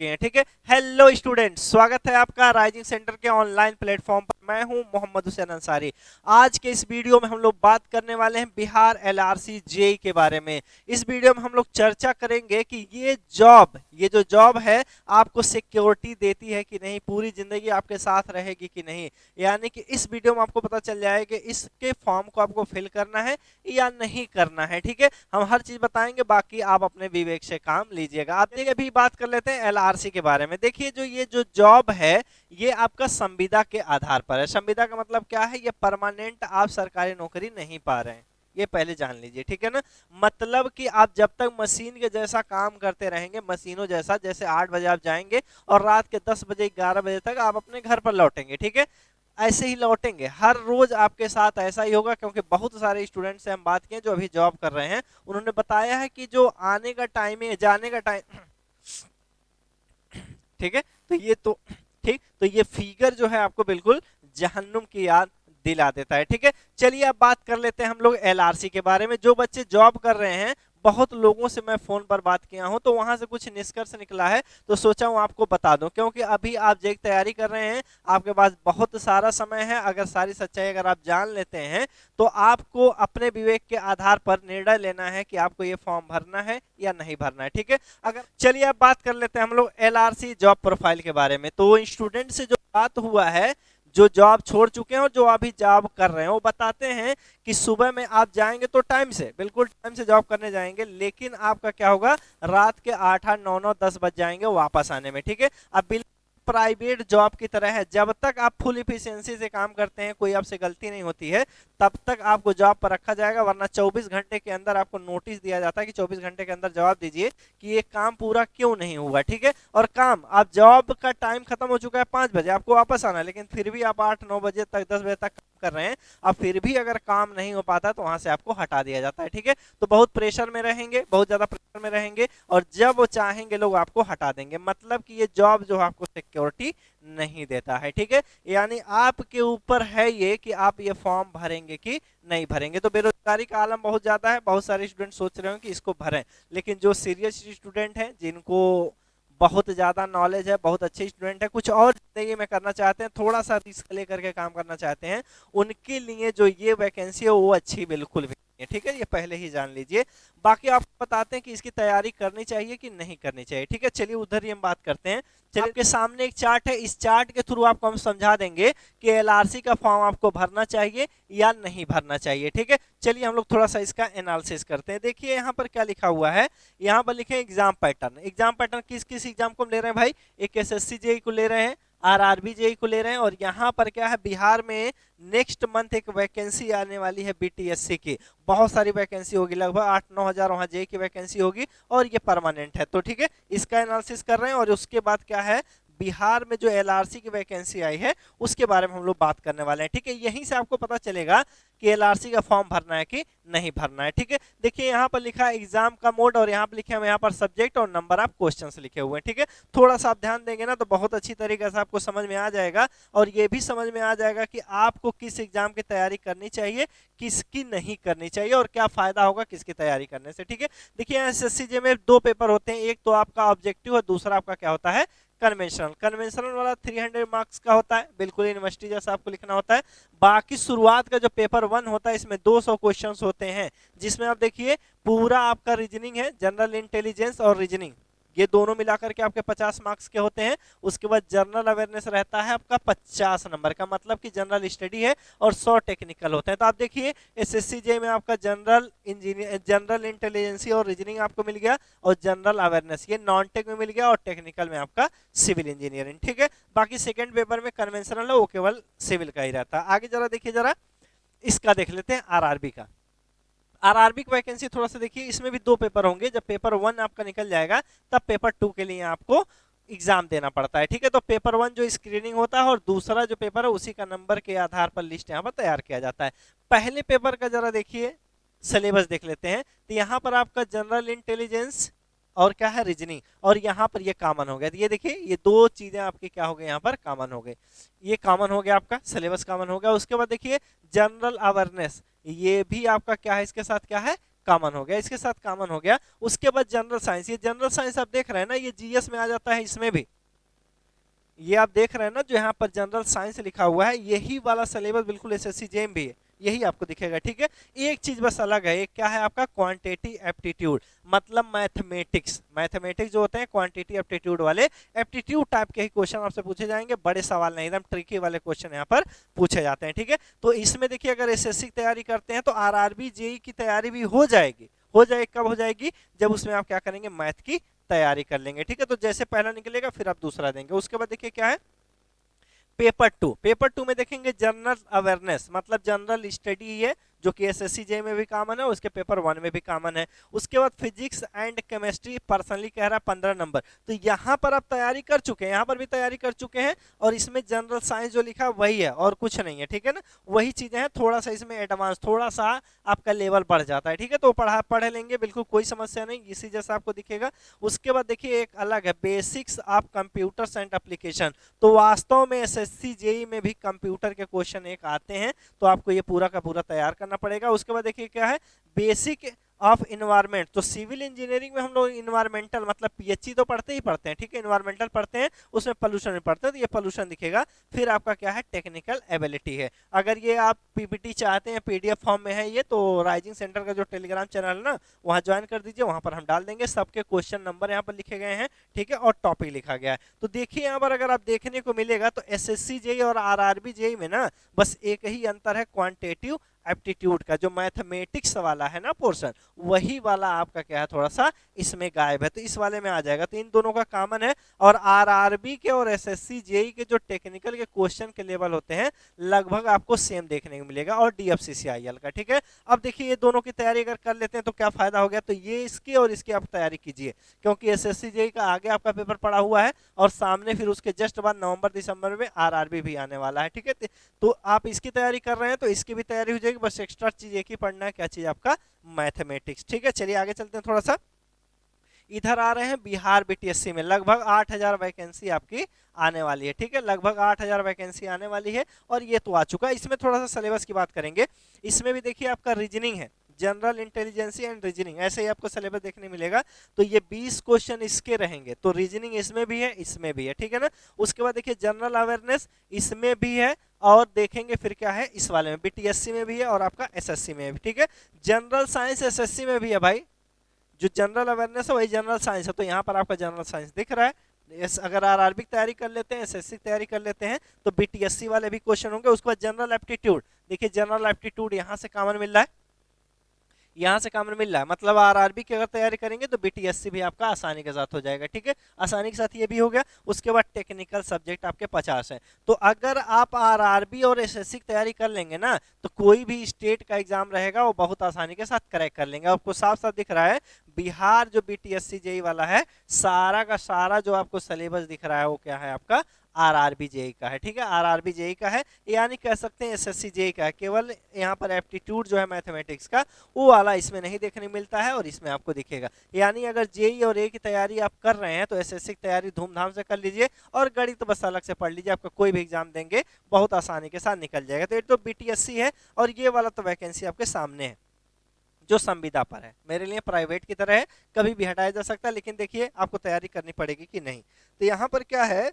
चुके हैं। ठीक है, हेलो स्टूडेंट्स, स्वागत है आपका राइजिंग सेंटर के ऑनलाइन प्लेटफॉर्म पर। मैं हूं मोहम्मद हुसैन अंसारी। आज के इस वीडियो में हम लोग बात करने वाले हैं बिहार एलआरसी जेईई के बारे में। इस वीडियो में हम लोग चर्चा करेंगे कि ये जो जॉब है आपको सिक्योरिटी देती है कि नहीं, पूरी जिंदगी आपके साथ रहेगी कि नहीं। यानी कि इस वीडियो में आपको पता चल जाएगा कि इसके फॉर्म को आपको फिल करना है या नहीं करना है। ठीक है, हम हर चीज बताएंगे, बाकी आप अपने विवेक से काम लीजिएगा। आप देखिए, अभी बात कर लेते हैं एलआरसी के बारे में। देखिए, ये जो जॉब है ये आपका संविदा के आधार पर है। संविदा का मतलब क्या है? ये परमानेंट आप सरकारी नौकरी नहीं पा रहे हैं, ये पहले जान लीजिए। ठीक है ना, मतलब कि आप जब तक मशीन के जैसा काम करते रहेंगे, मशीनों जैसा, जैसे 8 बजे आप जाएंगे और रात के 10 बजे 11 बजे तक आप अपने घर पर लौटेंगे। ठीक है, ऐसे ही लौटेंगे, हर रोज आपके साथ ऐसा ही होगा। क्योंकि बहुत सारे स्टूडेंट से हम बात किए जो अभी जॉब कर रहे हैं, उन्होंने बताया है कि जो आने का टाइम है, जाने का टाइम ठीक है, तो ये तो ठीक, तो ये फिगर जो है आपको बिल्कुल जहन्नुम की याद दिला देता है। ठीक है, चलिए अब बात कर लेते हैं हम लोग एलआरसी के बारे में। जो बच्चे जॉब कर रहे हैं, बहुत लोगों से मैं फोन पर बात किया हूं, तो वहां से कुछ निष्कर्ष निकला है, तो सोचा हूं आपको बता दूं। क्योंकि अभी आप जेईई की तैयारी कर रहे हैं, आपके पास बहुत सारा समय है। अगर सारी सच्चाई अगर आप जान लेते हैं, तो आपको अपने विवेक के आधार पर निर्णय लेना है कि आपको ये फॉर्म भरना है या नहीं भरना है। ठीक है, अगर चलिए अब बात कर लेते हैं हम लोग एलआरसी जॉब प्रोफाइल के बारे में। तो स्टूडेंट से जो बात हुआ है, जो जॉब छोड़ चुके हैं और जो अभी जॉब कर रहे हैं, वो बताते हैं कि सुबह में आप जाएंगे तो टाइम से, बिल्कुल टाइम से जॉब करने जाएंगे, लेकिन आपका क्या होगा, रात के 8 9 9 10 बज जाएंगे वापस आने में। ठीक है, अब बिल्कुल प्राइवेट जॉब की तरह है। जब तक आप फुल इफिशियंसी से काम करते हैं, कोई आपसे गलती नहीं होती है, तब तक आपको जॉब पर रखा जाएगा। वरना 24 घंटे के अंदर आपको नोटिस दिया जाता है कि 24 घंटे के अंदर जवाब दीजिए कि ये काम पूरा क्यों नहीं हुआ। ठीक है, और काम, आप जॉब का टाइम खत्म हो चुका है 5 बजे, आपको वापस आना है, लेकिन फिर भी आप 8 9 बजे तक 10 बजे तक काम कर रहे हैं, अब फिर भी अगर काम नहीं हो पाता तो वहां से आपको हटा दिया जाता है। ठीक है, तो बहुत प्रेशर में रहेंगे, बहुत ज्यादा प्रेशर में रहेंगे, और जब वो चाहेंगे लोग आपको हटा देंगे। मतलब कि ये जॉब जो आपको सिक्योरिटी नहीं देता है। ठीक है, यानी आपके ऊपर है ये कि आप ये फॉर्म भरेंगे कि नहीं भरेंगे। तो बेरोजगारी का आलम बहुत ज्यादा है, बहुत सारे स्टूडेंट सोच रहे हो कि इसको भरें, लेकिन जो सीरियस स्टूडेंट हैं, जिनको बहुत ज्यादा नॉलेज है, बहुत अच्छे स्टूडेंट है, कुछ और जिंदगी में करना चाहते हैं, थोड़ा सा रिस्क लेकर के काम करना चाहते हैं, उनके लिए जो ये वैकेंसी है वो अच्छी बिल्कुल भी नहीं है। ठीक है, ये पहले ही जान लीजिए। बाकी आपको बताते हैं कि इसकी तैयारी करनी चाहिए कि नहीं करनी चाहिए। ठीक है, चलिए उधर ही हम बात करते हैं। चलिए, आपके सामने एक चार्ट है, इस चार्ट के थ्रू आपको हम समझा देंगे कि एलआरसी का फॉर्म आपको भरना चाहिए या नहीं भरना चाहिए। ठीक है, चलिए हम लोग थोड़ा सा इसका एनालिसिस करते हैं। देखिए यहाँ पर क्या लिखा हुआ है, यहाँ पर लिखे एग्जाम पैटर्न। एग्जाम पैटर्न किस किस एग्जाम को हम ले रहे हैं भाई? एक एसएससी जेईई को ले रहे हैं, आरआरबी जेईई को ले रहे हैं, और यहाँ पर क्या है, बिहार में नेक्स्ट मंथ एक वैकेंसी आने वाली है बीटीएससी की। बहुत सारी वैकेंसी होगी, लगभग 8 9 हजार वहां जेईई की वैकेंसी होगी, और ये परमानेंट है। तो ठीक है, इसका एनालिसिस कर रहे हैं। और उसके बाद क्या है, बिहार में जो एलआरसी की वैकेंसी आई है उसके बारे में हम लोग बात करने वाले हैं। ठीक है, यहीं से आपको पता चलेगा कि एलआरसी का फॉर्म भरना है कि नहीं भरना है। ठीक है, देखिए यहाँ पर लिखा है एग्जाम का मोड, और यहाँ पर लिखे हैं यहाँ पर सब्जेक्ट और नंबर ऑफ क्वेश्चंस लिखे हुए हैं। ठीक है, थोड़ा सा आप ध्यान देंगे ना तो बहुत अच्छी तरीके से आपको समझ में आ जाएगा, और ये भी समझ में आ जाएगा कि आपको किस एग्जाम की तैयारी करनी चाहिए, किसकी नहीं करनी चाहिए, और क्या फायदा होगा किसकी तैयारी करने से। ठीक है, देखिए एसएससी में 2 पेपर होते हैं, एक तो आपका ऑब्जेक्टिव और दूसरा आपका क्या होता है, कन्वेंशनल। कन्वेंशनल वाला 300 मार्क्स का होता है, बिल्कुल यूनिवर्सिटी जैसा आपको लिखना होता है। बाकी शुरुआत का जो पेपर 1 होता है, इसमें 200 क्वेश्चंस होते हैं, जिसमें आप देखिए पूरा आपका रीजनिंग है, जनरल इंटेलिजेंस और रीजनिंग, ये दोनों मिलाकर के आपके 50 मार्क्स के होते हैं। उसके बाद जनरल अवेयरनेस रहता है आपका 50 नंबर का, मतलब कि जनरल स्टडी है, और 100 टेक्निकल होते हैं। तो आप देखिए एसएससी जेईई में आपका जनरल इंजीनियर, जनरल इंटेलिजेंसी और रीजनिंग आपको मिल गया, और जनरल अवेयरनेस ये नॉन टेक में मिल गया, और टेक्निकल में आपका सिविल इंजीनियरिंग। ठीक है, बाकी सेकेंड पेपर में कन्वेंशनल है, वो केवल सिविल का ही रहता है। आगे जरा देखिए, जरा इसका देख लेते हैं आरआरबी का। आरआरबी की वैकेंसी थोड़ा सा देखिए, इसमें भी 2 पेपर होंगे। जब पेपर 1 आपका निकल जाएगा, तब पेपर 2 के लिए आपको एग्जाम देना पड़ता है। ठीक है, तो पेपर 1 जो स्क्रीनिंग होता है, और दूसरा जो पेपर है उसी का नंबर के आधार पर लिस्ट यहाँ पर तैयार किया जाता है। पहले पेपर का जरा देखिए सिलेबस देख लेते हैं। तो यहाँ पर आपका जनरल इंटेलिजेंस और क्या है, रीजनिंग, और यहाँ पर ये कॉमन हो गया। तो ये देखिए, ये 2 चीजें आपकी क्या हो गई, यहाँ पर कॉमन हो गई। ये कॉमन हो गया, आपका सिलेबस कॉमन हो गया। उसके बाद देखिए जनरल अवेयरनेस, ये भी आपका क्या है, इसके साथ क्या है, कॉमन हो गया, इसके साथ कॉमन हो गया। उसके बाद जनरल साइंस, ये जनरल साइंस आप देख रहे हैं ना, ये जीएस में आ जाता है, इसमें भी ये आप देख रहे हैं ना जो यहाँ पर जनरल साइंस लिखा हुआ है, यही वाला सिलेबस बिल्कुल एसएससी जेईई भी है, यही आपको दिखेगा। ठीक है, एक चीज बस अलग है, एक क्या है आपका क्वांटिटेटिव एप्टीट्यूड, मतलब मैथमेटिक्स। मैथमेटिक्स जो होते हैं क्वांटिटी एप्टीट्यूड वाले, एप्टीट्यूड टाइप के ही क्वेश्चन आपसे पूछे जाएंगे, बड़े सवाल नहीं, एकदम ट्रिकी वाले क्वेश्चन यहाँ पर पूछे जाते हैं। ठीक है, तो इसमें देखिए अगर एसएससी की तैयारी करते हैं तो आरआरबी जेईई की तैयारी भी हो जाएगी। हो जाएगी कब हो जाएगी? जब उसमें आप क्या करेंगे, मैथ की तैयारी कर लेंगे। ठीक है, तो जैसे पहला निकलेगा फिर आप दूसरा देंगे। उसके बाद देखिए क्या है, पेपर टू। पेपर टू में देखेंगे जनरल अवेयरनेस, मतलब जनरल स्टडी है, जो कि एसएससी जेईई में भी कॉमन है, उसके पेपर 1 में भी कॉमन है। उसके बाद फिजिक्स एंड केमिस्ट्री पर्सनली कह रहा है 15 नंबर, तो यहाँ पर आप तैयारी कर चुके हैं, यहाँ पर भी तैयारी कर चुके हैं, और इसमें जनरल साइंस जो लिखा है वही है और कुछ नहीं है। ठीक है ना, वही चीजें हैं, थोड़ा सा इसमें एडवांस, थोड़ा सा आपका लेवल बढ़ जाता है। ठीक है, तो पढ़ लेंगे, बिल्कुल कोई समस्या नहीं, इसी जैसा आपको दिखेगा। उसके बाद देखिए एक अलग है, basics of computers and application, तो वास्तव में एसएससी जेईई में भी कंप्यूटर के क्वेश्चन एक आते हैं, तो आपको ये पूरा का पूरा तैयार करना पड़ेगा। उसके बाद देखिए क्या है, बेसिक ऑफ इन्वायरमेंट, तो सिविल इंजीनियरिंग में हम लोग इन्वायरमेंटल मतलब पीएचई तो पढ़ते ही पढ़ते हैं। ठीक है, इन्वायरमेंटल पढ़ते हैं, उसमें पोल्यूशन भी पढ़ते हैं, तो ये पोल्यूशन दिखेगा। फिर आपका क्या है, टेक्निकल एबिलिटी है। अगर ये आप पीपीटी चाहते हैं, पीडीएफ फॉर्म में है ये, तो राइजिंग सेंटर का जो टेलीग्राम चैनल है ना, वहाँ ज्वाइन कर दीजिए, वहाँ पर हम डाल देंगे, सबके क्वेश्चन नंबर यहाँ पर लिखे गए हैं। ठीक है, और टॉपिक लिखा गया है। तो देखिए यहाँ पर अगर आप देखने को मिलेगा तो एसएससी जेईई और आरआरबी जेईई में ना बस एक ही अंतर है, क्वांटिटेटिव एप्टीट्यूड का, जो मैथमेटिक्स वाला है ना पोर्शन, वही वाला आपका क्या है, थोड़ा सा इसमें गायब है, तो इस वाले में आ जाएगा। तो इन दोनों का कॉमन है। और आरआरबी के और एसएससी जेईई के जो टेक्निकल के क्वेश्चन के लेवल होते हैं लगभग आपको सेम देखने को मिलेगा, और डीएफसीसीआईएल का। ठीक है, अब देखिए ये दोनों की तैयारी अगर कर लेते हैं तो क्या फायदा हो गया, तो ये इसकी और इसकी आप तैयारी कीजिए, क्योंकि एसएससी जेईई का आगे आपका पेपर पड़ा हुआ है, और सामने फिर उसके जस्ट बाद नवंबर दिसंबर में आरआरबी भी आने वाला है। ठीक है, तो आप इसकी तैयारी कर रहे हैं तो इसकी भी तैयारी हो जाएगी, बस एक्स्ट्रा चीज एक ही पढ़ना है, क्या चीज, आपका मैथमेटिक्स। ठीक है, चलिए आगे चलते हैं थोड़ा सा। इधर आ रहे हैं बिहार बीटीएससी में, लगभग 8000 वैकेंसी आपकी आने वाली है। ठीक है, लगभग 8000 वैकेंसी आने वाली है, और ये तो आ चुका है। इसमें थोड़ा सा सिलेबस की बात करेंगे। इसमें भी देखिए आपका रीजनिंग है, जनरल इंटेलिजेंसी एंड रीजनिंग, ऐसे ही आपको सिलेबस देखने मिलेगा। तो ये 20 क्वेश्चन इसके रहेंगे, तो रीजनिंग इसमें भी है, इसमें भी है। ठीक है ना, उसके बाद देखिए जनरल अवेयरनेस इसमें भी है, और देखेंगे फिर क्या है इस वाले में, बीटीएससी में भी है और आपका एसएससी में भी। ठीक है, जनरल साइंस एसएससी में भी है भाई, जो जनरल अवेयरनेस है वही जनरल साइंस है, तो यहाँ पर आपका जनरल साइंस दिख रहा है। अगर आरआरबी की तैयारी कर लेते हैं, एसएससी की तैयारी कर लेते हैं, तो बीटीएससी वाले भी क्वेश्चन होंगे। उसके बाद जनरल एप्टीट्यूड, देखिए जनरल एप्टीट्यूड यहाँ से कॉमन मिल रहा है, यहाँ से कॉमन मिल रहा है, मतलब आरआरबी की अगर तैयारी करेंगे तो बीटीएससी भी आपका आसानी के साथ हो जाएगा। ठीक है, आसानी के साथ ये भी हो गया। उसके बाद टेक्निकल सब्जेक्ट आपके 50 हैं, तो अगर आप आरआरबी और एसएससी की तैयारी कर लेंगे ना, तो कोई भी स्टेट का एग्जाम रहेगा वो बहुत आसानी के साथ क्रैक कर लेंगे। आपको साफ साफ दिख रहा है, बिहार जो बीटीएससी जेईई वाला है, सारा का सारा जो आपको सिलेबस दिख रहा है वो क्या है, आपका आरआरबी जेईई का है। ठीक है, आरआरबी जेईई का है, यानी कह सकते हैं एसएससी जेईई का है। केवल यहाँ पर एप्टीट्यूड जो है मैथमेटिक्स का, वो वाला इसमें नहीं देखने मिलता है, और इसमें आपको दिखेगा। यानी अगर जेईई और ए की तैयारी आप कर रहे हैं तो एसएससी की तैयारी धूमधाम से कर लीजिए, और गणित तो बस अलग से पढ़ लीजिए, आपका कोई भी एग्जाम देंगे बहुत आसानी के साथ निकल जाएगा। तो ये तो बीटीएससी है, और ये वाला तो वैकेंसी आपके सामने है जो संविदा पर है, मेरे लिए प्राइवेट की तरह है, कभी भी हटाया जा सकता है, लेकिन देखिए आपको तैयारी करनी पड़ेगी कि नहीं। तो यहाँ पर क्या है,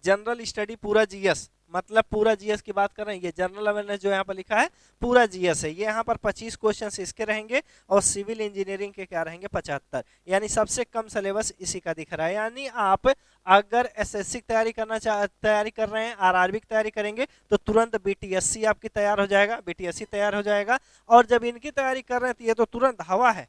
जनरल स्टडी पूरा जीएस, मतलब पूरा जीएस की बात कर रहे हैं, ये जनरल अवेयरनेस जो यहाँ पर लिखा है पूरा जीएस है। ये यहाँ पर 25 क्वेश्चन इसके रहेंगे, और सिविल इंजीनियरिंग के क्या रहेंगे 75, यानी सबसे कम सिलेबस इसी का दिख रहा है। यानी आप अगर एसएससी की तैयारी कर रहे हैं, आरआरबी की तैयारी करेंगे, तो तुरंत बीटीएससी आपकी तैयार हो जाएगा, बीटीएससी तैयार हो जाएगा। और जब इनकी तैयारी कर रहे हैं तो ये तो तुरंत हवा है,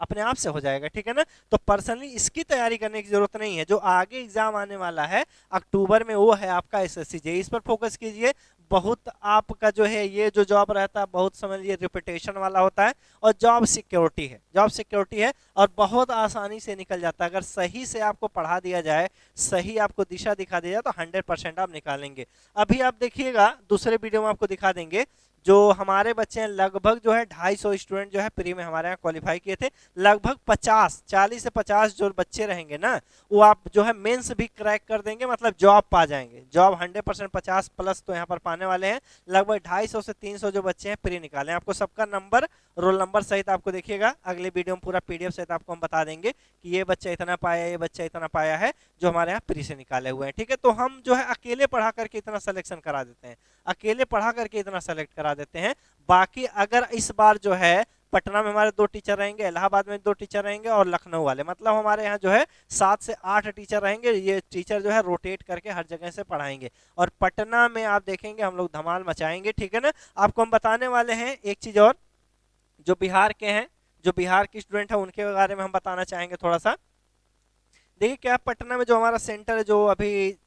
अपने आप से हो जाएगा। ठीक है ना, तो पर्सनली इसकी तैयारी करने की जरूरत नहीं है। जो आगे एग्जाम आने वाला है अक्टूबर में, वो है आपका एसएससी जेईई, इस पर फोकस कीजिए। बहुत आपका जो है ये जो जॉब रहता है, बहुत समझिए रिपीटेशन वाला होता है, और जॉब सिक्योरिटी है, जॉब सिक्योरिटी है, और बहुत आसानी से निकल जाता है। अगर सही से आपको पढ़ा दिया जाए, सही आपको दिशा दिखा दिया जाए, तो 100% आप निकालेंगे। अभी आप देखिएगा, दूसरे वीडियो में आपको दिखा देंगे, जो हमारे बच्चे हैं लगभग जो है 250 स्टूडेंट जो है प्री में हमारे यहाँ क्वालिफाई किए थे। लगभग 40 से 50 जो बच्चे रहेंगे ना, वो आप जो है मेंस भी क्रैक कर देंगे, मतलब जॉब पा जाएंगे। जॉब 100% 50 प्लस तो यहाँ पर पाने वाले हैं। लगभग 250 से 300 जो बच्चे हैं प्री निकाले। आपको सबका नंबर, रोल नंबर सहित आपको देखिएगा अगले वीडियो में पूरा पीडीएफ सहित आपको हम बता देंगे कि ये बच्चा इतना पाया, ये बच्चा इतना पाया है, जो हमारे यहाँ प्री से निकाले हुए हैं। ठीक है, तो हम जो है अकेले पढ़ा करके इतना सिलेक्शन करा देते हैं, अकेले पढ़ा करके इतना सेलेक्ट करा देते हैं। बाकी अगर इस बार जो है पटना में हमारे 2 टीचर रहेंगे, इलाहाबाद में 2 टीचर रहेंगे और लखनऊ वाले, मतलब हमारे यहाँ जो है 7 से 8 टीचर रहेंगे। ये टीचर जो है रोटेट करके हर जगह से पढ़ाएंगे और पटना में आप देखेंगे हम लोग धमाल मचाएंगे। ठीक है ना। आपको हम बताने वाले हैं एक चीज और, जो बिहार के हैं, जो बिहार के स्टूडेंट है उनके बारे में हम बताना चाहेंगे थोड़ा सा। देखिए क्या पटना में जो हमारा सेंटर है, जो अभी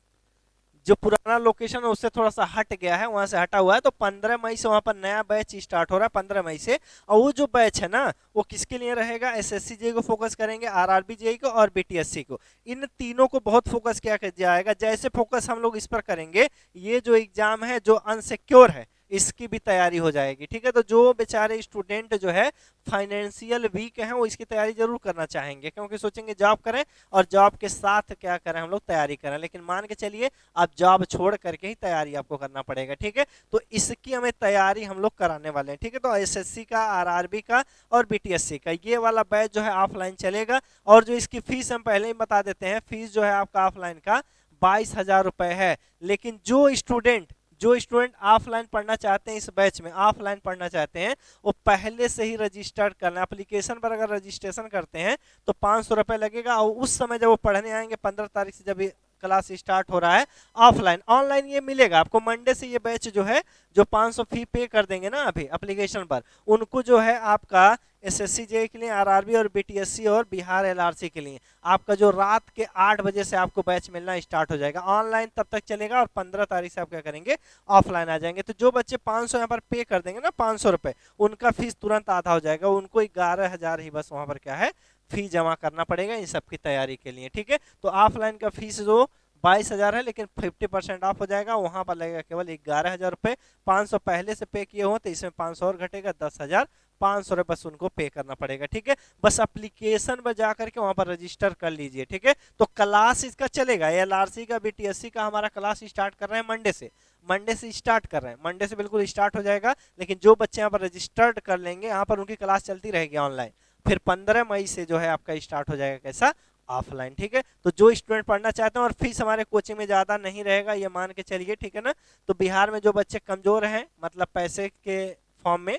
जो पुराना लोकेशन है उससे थोड़ा सा हट गया है, वहां से हटा हुआ है, तो 15 मई से वहां पर नया बैच स्टार्ट हो रहा है 15 मई से। और वो जो बैच है ना, वो किसके लिए रहेगा? एसएससी जेई को फोकस करेंगे, आरआरबी जेई को और बीटीएससी को। इन तीनों को बहुत फोकस किया जाएगा। जैसे फोकस हम लोग इस पर करेंगे, ये जो एग्जाम है जो अनसिक्योर है, इसकी भी तैयारी हो जाएगी। ठीक है, तो जो बेचारे स्टूडेंट जो है फाइनेंशियल वीक हैं, वो इसकी तैयारी जरूर करना चाहेंगे, क्योंकि सोचेंगे जॉब करें और जॉब के साथ क्या करें, हम लोग तैयारी करें। लेकिन मान के चलिए आप जॉब छोड़ करके ही तैयारी आपको करना पड़ेगा। ठीक है, तो इसकी हमें तैयारी हम लोग कराने वाले हैं। ठीक है, तो एसएससी का, आरआरबी का और बीटीएससी का ये वाला बैच जो है ऑफलाइन चलेगा। और जो इसकी फीस हम पहले ही बता देते हैं, फीस जो है आपका ऑफलाइन का 22,000 रुपए है। लेकिन जो स्टूडेंट ऑफलाइन पढ़ना चाहते हैं, इस बैच में ऑफलाइन पढ़ना चाहते हैं, वो पहले से ही रजिस्टर करना। एप्लीकेशन पर अगर रजिस्ट्रेशन करते हैं तो 500 रुपए लगेगा। और उस समय जब वो पढ़ने आएंगे 15 तारीख से, जब क्लास स्टार्ट हो रहा है ऑफलाइन, ऑनलाइन ये मिलेगा आपको मंडे से। ये बैच जो है, जो 500 फी पे कर देंगे ना अभी एप्लीकेशन पर, उनको जो है आपका एसएससी जेई के लिए, आरआरबी और बीटीएससी और बिहार एलआरसी के लिए आपका जो रात के 8 बजे से आपको बैच मिलना स्टार्ट हो जाएगा। ऑनलाइन तब तक चलेगा और 15 तारीख से आप क्या करेंगे, ऑफलाइन आ जाएंगे। तो जो बच्चे 500 यहाँ पर पे कर देंगे ना, 500 रुपए, उनका फीस तुरंत आधा हो जाएगा। उनको 11,000 ही बस वहां पर क्या है, फी जमा करना पड़ेगा इन सबकी तैयारी के लिए। ठीक है, तो ऑफलाइन का फीस जो 22,000 है, लेकिन 50% ऑफ हो जाएगा, वहां पर लगेगा केवल 11,000 रुपए। 500 पहले से पे किए हो तो इसमें 500 और घटेगा, 10,500 रुपए बस उनको पे करना पड़ेगा। ठीक है, बस एप्लीकेशन पर जाकर के वहां पर रजिस्टर कर लीजिए। ठीक है, तो क्लास इसका चलेगा, एलआरसी का, बीटीएससी का हमारा क्लास स्टार्ट कर रहे हैं मंडे से स्टार्ट कर रहे हैं, मंडे से बिल्कुल स्टार्ट हो जाएगा। लेकिन जो बच्चे यहाँ पर रजिस्टर्ड कर लेंगे, यहाँ पर उनकी क्लास चलती रहेगी ऑनलाइन। फिर 15 मई से जो है आपका स्टार्ट हो जाएगा कैसा, ऑफलाइन। ठीक है, तो जो स्टूडेंट पढ़ना चाहते हैं, और फीस हमारे कोचिंग में ज़्यादा नहीं रहेगा, ये मान के चलिए। ठीक है ना, तो बिहार में जो बच्चे कमज़ोर हैं, मतलब पैसे के फॉर्म में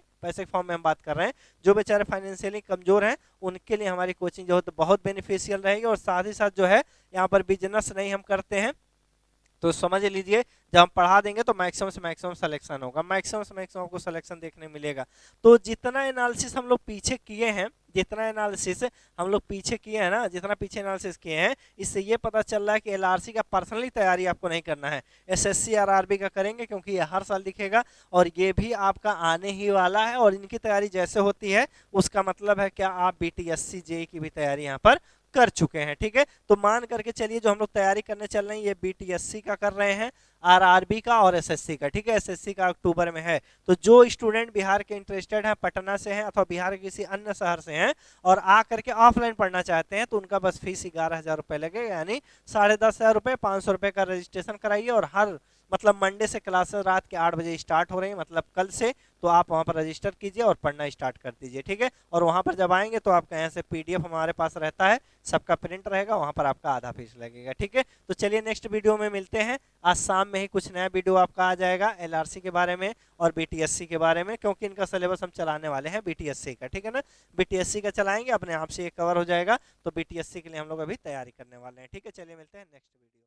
हम बात कर रहे हैं, जो बेचारे फाइनेंशियली कमज़ोर हैं, उनके लिए हमारी कोचिंग जो है तो बहुत बेनिफिशियल रहेगी। और साथ ही साथ जो है यहाँ पर बिजनेस नहीं हम करते हैं, तो समझ लीजिए जब हम पढ़ा देंगे तो मैक्सिमम से मैक्सिमम सिलेक्शन होगा, मैक्सिमम से मैक्सिमम आपको सिलेक्शन देखने मिलेगा। तो जितना एनालिसिस हम लोग पीछे किए हैं, जितना पीछे एनालिसिस किए हैं, इससे ये पता चल रहा है कि एलआरसी का पर्सनली तैयारी आपको नहीं करना है, एसएससी आरआरबी का करेंगे, क्योंकि ये हर साल दिखेगा और ये भी आपका आने ही वाला है। और इनकी तैयारी जैसे होती है, उसका मतलब है क्या, आप बीटीएससी जेई की भी तैयारी यहाँ पर कर चुके हैं। ठीक है, तो मान करके चलिए जो हम लोग तैयारी करने चल रहे हैं, ये बीटीएससी का कर रहे हैं, आरआरबी का और एसएससी का। ठीक है, एसएससी का अक्टूबर में है। तो जो स्टूडेंट बिहार के इंटरेस्टेड हैं, पटना से हैं अथवा बिहार के किसी अन्य शहर से हैं और आ करके ऑफलाइन पढ़ना चाहते हैं, तो उनका बस फीस 11,000 रुपए लगेगा, यानी 10,500 रुपए, 500 रुपए का रजिस्ट्रेशन कराइए। और हर मतलब मंडे से क्लासेस रात के 8 बजे स्टार्ट हो रही है, मतलब कल से, तो आप वहां पर रजिस्टर कीजिए और पढ़ना स्टार्ट कर दीजिए। ठीक है, और वहां पर जब आएंगे तो आपका यहाँ से पीडीएफ हमारे पास रहता है, सबका प्रिंट रहेगा, वहां पर आपका आधा फीस लगेगा। ठीक है, तो चलिए नेक्स्ट वीडियो में मिलते हैं। आज शाम में ही कुछ नया वीडियो आपका आ जाएगा एलआरसी के बारे में और बीटीएससी के बारे में, क्योंकि इनका सिलेबस हम चलाने वाले हैं बीटीएससी का। ठीक है ना, बीटीएससी का चलाएंगे, अपने आप से ये कवर हो जाएगा, तो बीटीएससी के लिए हम लोग अभी तैयारी करने वाले हैं। ठीक है, चलिए मिलते हैं नेक्स्ट वीडियो।